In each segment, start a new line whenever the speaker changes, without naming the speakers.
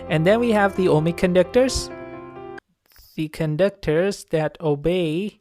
And then we have the ohmic conductors, the conductors that obey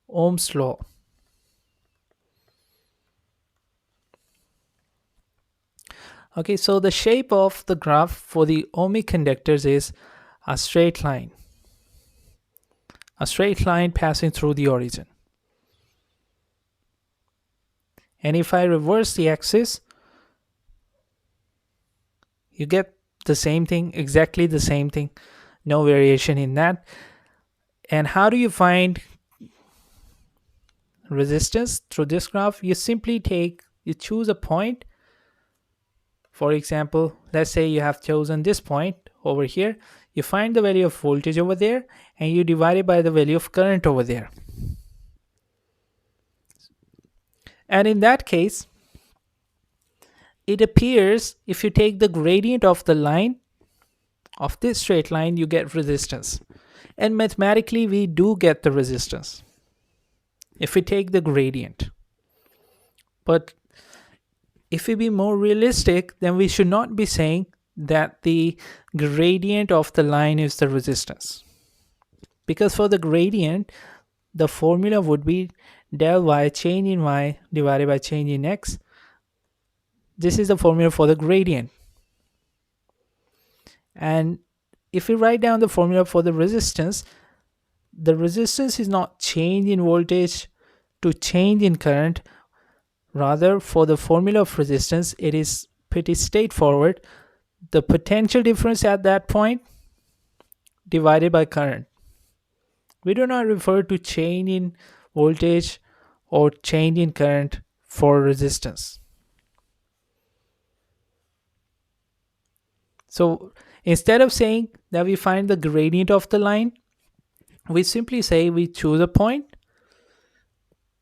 Ohm's law. Okay, so the shape of the graph for the ohmic conductors is a straight line passing through the origin. And if I reverse the axis, you get the same thing, exactly the same thing, no variation in that. And how do you find resistance through this graph? You simply choose a point. For example, let's say you have chosen this point over here. You find the value of voltage over there and you divide it by the value of current over there. And in that case, it appears if you take the gradient of the line, of this straight line, you get resistance. And mathematically, we do get the resistance if we take the gradient. But if we be more realistic, then we should not be saying that the gradient of the line is the resistance. Because for the gradient, the formula would be del y, change in y, divided by change in x. This is the formula for the gradient. And if we write down the formula for the resistance is not change in voltage to change in current. Rather, for the formula of resistance, it is pretty straightforward. The potential difference at that point divided by current. We do not refer to change in voltage or change in current for resistance. So instead of saying that we find the gradient of the line, we simply say we choose a point,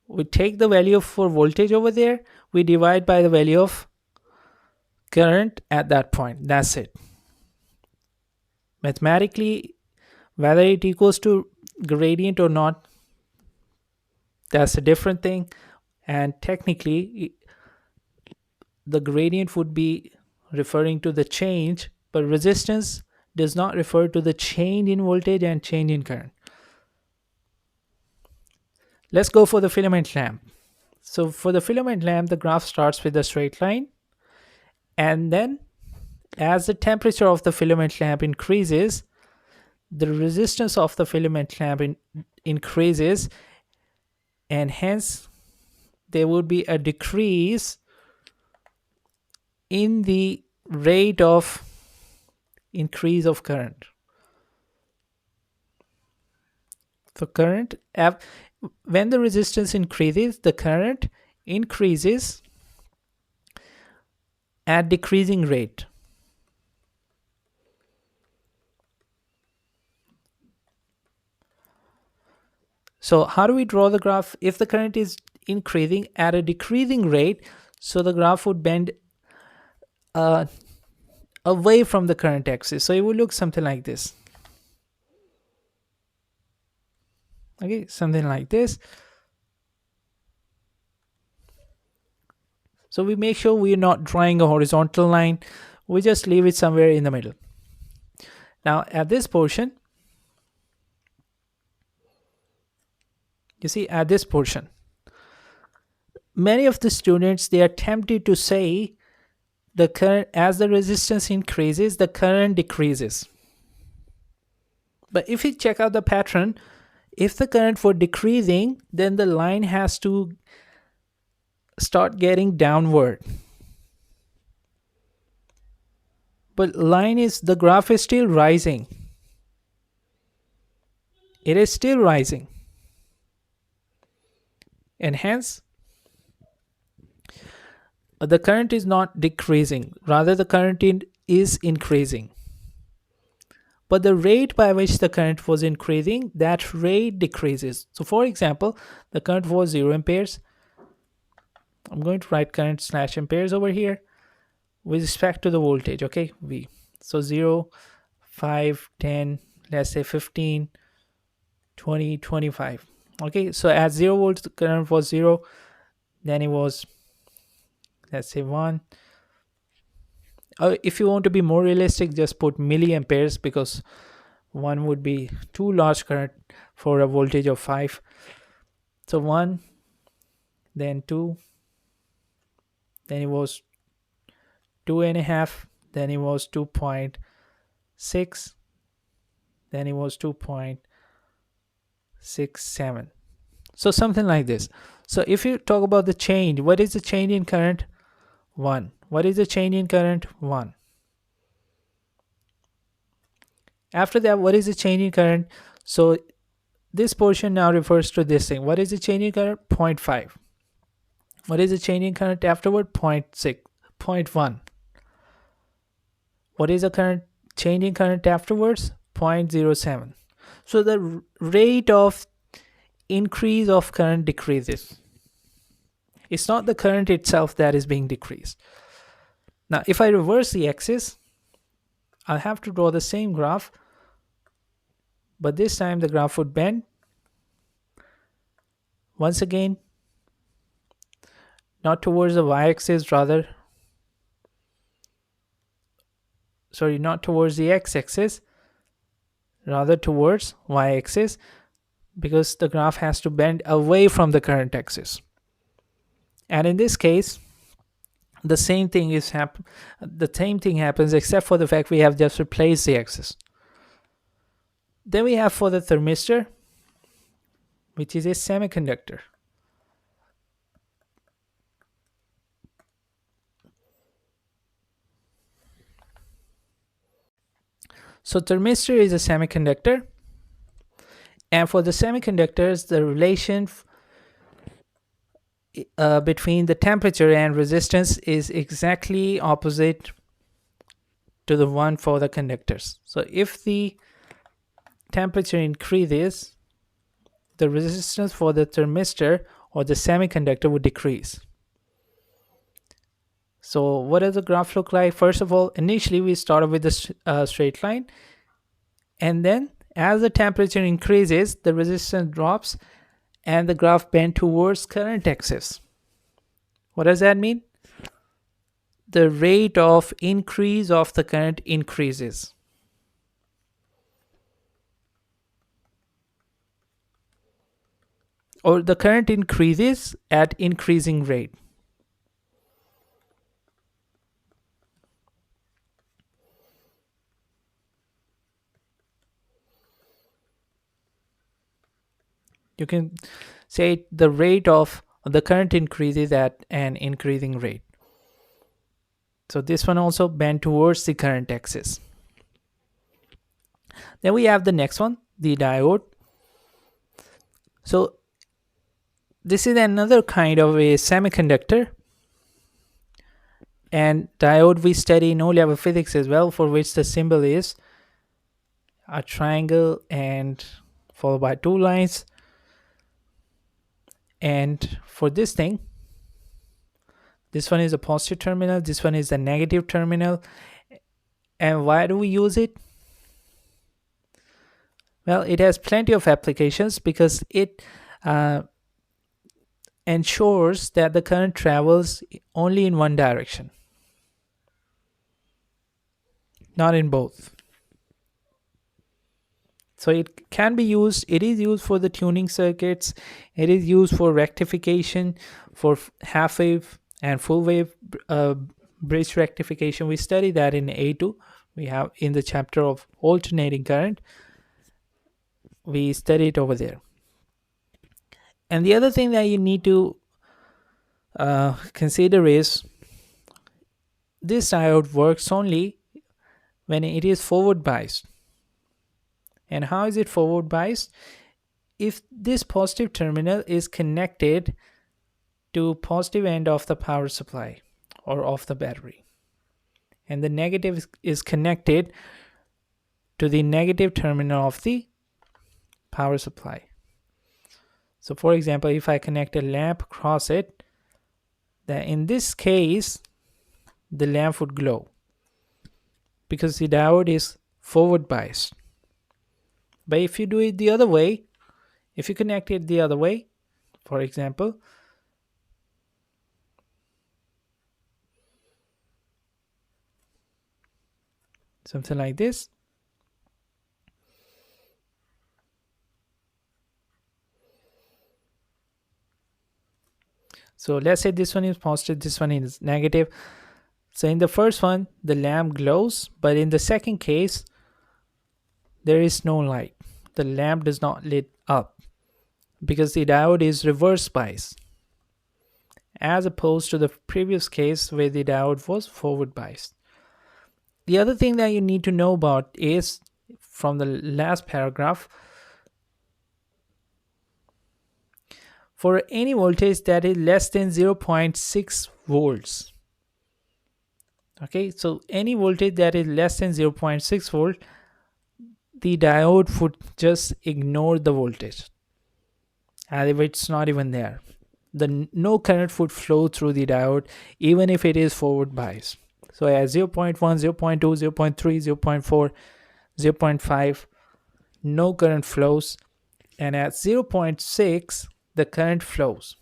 we take the value for voltage over there, we divide by the value of current at that point. That's it. Mathematically, whether it equals to gradient or not, that's a different thing. And technically, the gradient would be referring to the change, but resistance does not refer to the change in voltage and change in current. Let's go for the filament lamp. So for the filament lamp, the graph starts with a straight line. And then as the temperature of the filament lamp increases, the resistance of the filament lamp increases, and hence there would be a decrease in the rate of increase of current. So current, when the resistance increases, the current increases at decreasing rate. So how do we draw the graph? If the current is increasing at a decreasing rate, so the graph would bend away from the current axis. So it would look something like this. Okay, something like this. So we make sure we're not drawing a horizontal line. We just leave it somewhere in the middle. Now at this portion, you see at this portion, many of the students, they are tempted to say the current, as the resistance increases, the current decreases. But if you check out the pattern, if the current were decreasing, then the line has to start getting downward. But the graph is still rising. It is still rising. And hence, the current is not decreasing. Rather, the current is increasing. But the rate by which the current was increasing, that rate decreases. So for example, the current was 0 amperes. I'm going to write current slash amperes over here with respect to the voltage, okay, V. So 0, 5, 10, let's say 15, 20, 25. Okay, so at 0 volts, the current was 0. Then it was, let's say 1, If you want to be more realistic, just put milliamperes, because one would be too large current for a voltage of 5. So 1, then 2, then it was 2.5, then it was 2.6, then it was 2.67. So something like this. So if you talk about the change, what is the change in current? 1. What is the change in current? 1. After that, what is the change in current? So this portion now refers to this thing. What is the change in current? 0.5. What is the change in current afterward? 0.6, 0.1. What is the current change in current afterwards? 0.07. So the rate of increase of current decreases. It's not the current itself that is being decreased. Now, if I reverse the axis, I'll have to draw the same graph, but this time the graph would bend. Once again, not towards the y-axis, not towards the x-axis, rather towards y-axis, because the graph has to bend away from the current axis. And in this case, the same thing happens, except for the fact we have just replaced the axis. Then we have for the thermistor, which is a semiconductor. So thermistor is a semiconductor, and for the semiconductors, the relation between the temperature and resistance is exactly opposite to the one for the conductors. So if the temperature increases, the resistance for the thermistor or the semiconductor would decrease. So what does the graph look like? First of all, initially we started with a straight line, and then as the temperature increases, the resistance drops and the graph bends towards current axis. What does that mean? The rate of increase of the current increases. Or the current increases at increasing rate. You can say the rate of the current increases at an increasing rate. So this one also bend towards the current axis. Then we have the next one, the diode. So this is another kind of a semiconductor, and diode we study in O-level physics as well, for which the symbol is a triangle and followed by 2 lines. And for this thing, this one is a positive terminal, this one is the negative terminal. And why do we use it? Well, it has plenty of applications, because it ensures that the current travels only in one direction, not in both. So it can be used, it is used for the tuning circuits, it is used for rectification, for half wave and full wave bridge rectification. We study that in A2. We have in the chapter of alternating current, we study it over there. And the other thing that you need to consider is this diode works only when it is forward biased. And how is it forward biased? If this positive terminal is connected to positive end of the power supply or of the battery, and the negative is connected to the negative terminal of the power supply. So for example, if I connect a lamp across it, then in this case the lamp would glow, because the diode is forward biased. But if you do it the other way, if you connect it the other way, for example, something like this. So let's say this one is positive, this one is negative. So in the first one, the lamp glows, but in the second case, there is no light. The lamp does not lit up because the diode is reverse biased, as opposed to the previous case where the diode was forward biased. The other thing that you need to know about is from the last paragraph, for any voltage that is less than 0.6 volts. Okay, so any voltage that is less than 0.6 volt, the diode would just ignore the voltage as if it's not even there. No current would flow through the diode even if it is forward biased. So at 0.1, 0.2, 0.3, 0.4, 0.5, no current flows, and at 0.6 the current flows.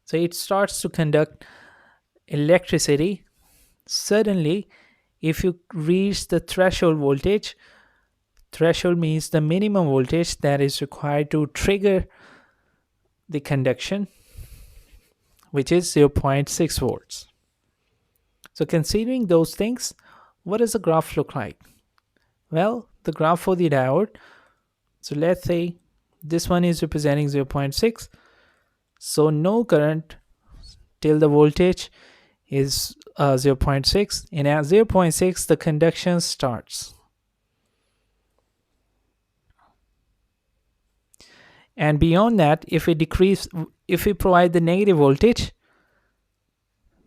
So it starts to conduct electricity. Suddenly, if you reach the threshold voltage, threshold means the minimum voltage that is required to trigger the conduction, which is 0.6 volts. So considering those things, what does the graph look like? Well, the graph for the diode, so let's say this one is representing 0.6, so no current till the voltage is 0.6, and at 0.6 the conduction starts. And beyond that, if we provide the negative voltage,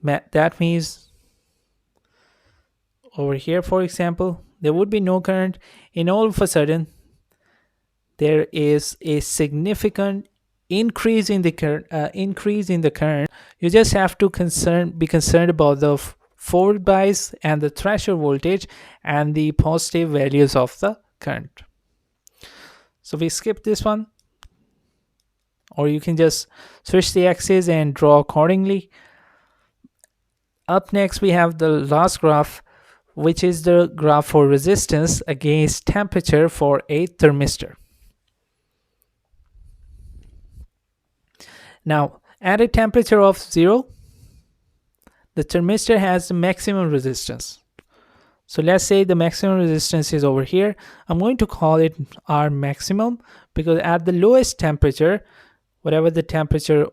that means over here, for example, there would be no current, and all of a sudden there is a significant increase in the current. You just have to be concerned about the forward bias and the threshold voltage and the positive values of the current. So we skip this one, or you can just switch the axis and draw accordingly. Up next, we have the last graph, which is the graph for resistance against temperature for a thermistor. Now, at a temperature of 0, the thermistor has the maximum resistance. So let's say the maximum resistance is over here. I'm going to call it R maximum, because at the lowest temperature, whatever the temperature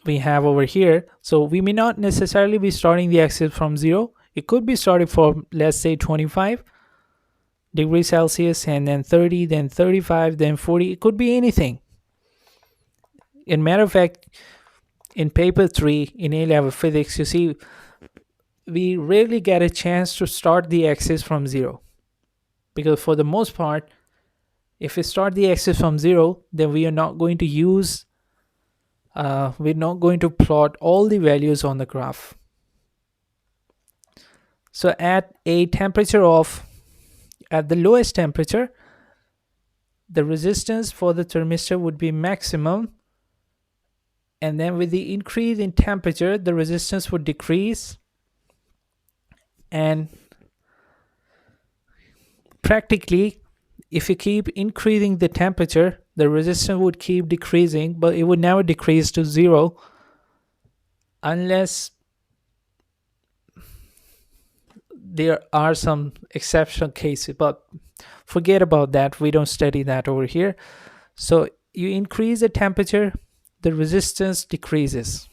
we have over here, so we may not necessarily be starting the axis from 0. It could be starting from, let's say, 25 degrees Celsius, and then 30, then 35, then 40. It could be anything. In matter of fact, in paper 3 in A-level physics, you see, we rarely get a chance to start the axis from 0, because for the most part, if we start the axis from 0, then we are not going to use we're not going to plot all the values on the graph. So at the lowest temperature, the resistance for the thermistor would be maximum, and then with the increase in temperature, the resistance would decrease, and practically, if you keep increasing the temperature, the resistance would keep decreasing, but it would never decrease to 0 unless there are some exceptional cases, but forget about that. We don't study that over here. So you increase the temperature, the resistance decreases.